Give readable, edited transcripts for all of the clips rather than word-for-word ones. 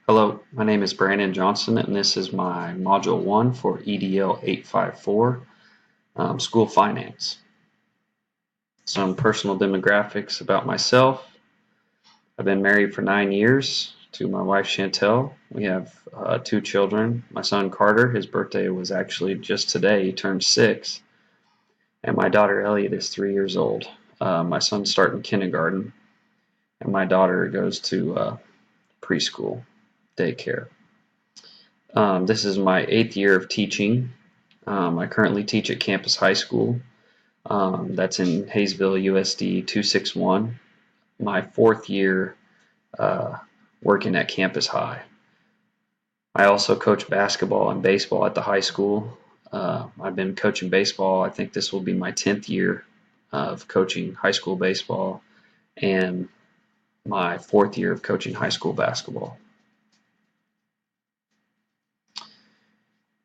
Hello, my name is Brandon Johnson, and this is my Module 1 for EDL 854, School Finance. Some personal demographics about myself. I've been married for 9 years to my wife Chantel. We have 2 children. My son Carter, his birthday was actually just today. He turned 6. And my daughter Elliot is 3 years old. My son's starting kindergarten, and my daughter goes to preschool, daycare. This is my 8th year of teaching. I currently teach at Campus High School. That's in Hayesville, USD 261. My 4th year working at Campus High. I also coach basketball and baseball at the high school. I've been coaching baseball. I think this will be my 10th year of coaching high school baseball and my 4th year of coaching high school basketball.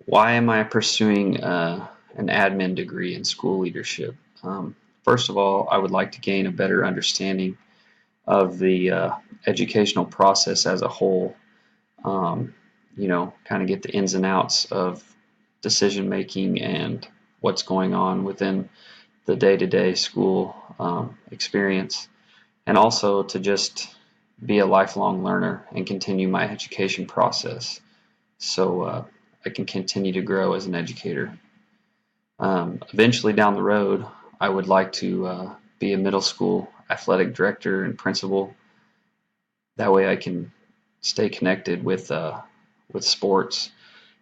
Why am I pursuing an admin degree in school leadership? First of all, I would like to gain a better understanding of the educational process as a whole. Kind of get the ins and outs of decision making and what's going on within the day-to-day school experience, and also to just be a lifelong learner and continue my education process so I can continue to grow as an educator. Eventually down the road, I would like to be a middle school athletic director and principal. That way I can stay connected with sports.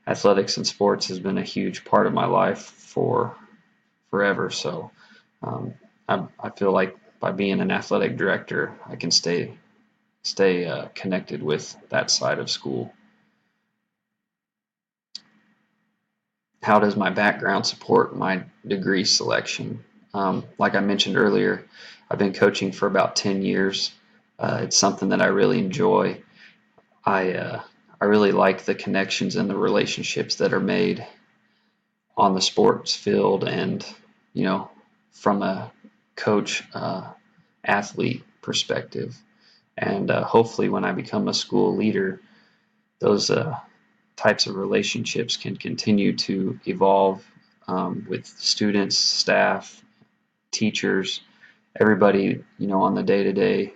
Athletics and sports has been a huge part of my life for forever. So I feel like by being an athletic director, I can stay connected with that side of school. How does my background support my degree selection? Like I mentioned earlier, I've been coaching for about 10 years. It's something that I really enjoy. I really like the connections and the relationships that are made on the sports field and, from a coach athlete perspective. And hopefully when I become a school leader, those types of relationships can continue to evolve with students, staff, teachers, everybody, on the day-to-day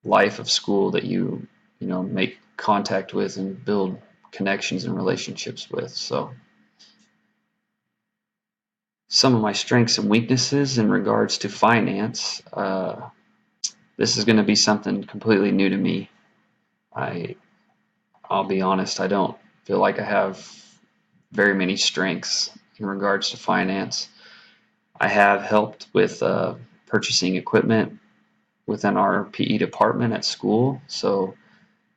life of school that you make contact with and build connections and relationships with. So some of my strengths and weaknesses in regards to finance, this is going to be something completely new to me. I'll be honest, I don't feel like I have very many strengths in regards to finance. I have helped with purchasing equipment within our PE department at school, so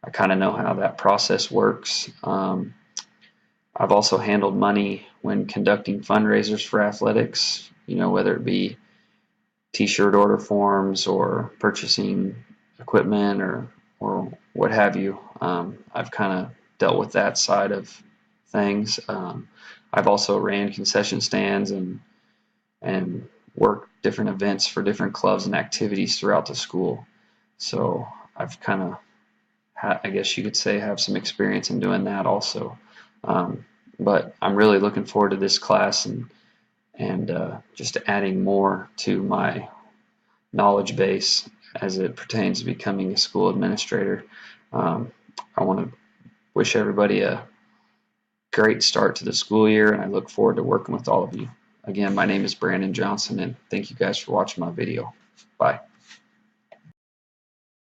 I kind of know how that process works. I've also handled money when conducting fundraisers for athletics, whether it be t-shirt order forms or purchasing equipment or what have you. I've kind of dealt with that side of things. I've also ran concession stands and worked different events for different clubs and activities throughout the school. So I've kind of, I guess you could say, have some experience in doing that also. But I'm really looking forward to this class and just adding more to my knowledge base as it pertains to becoming a school administrator. I want to wish everybody a great start to the school year, and I look forward to working with all of you. Again, my name is Brandon Johnson, and thank you guys for watching my video. Bye.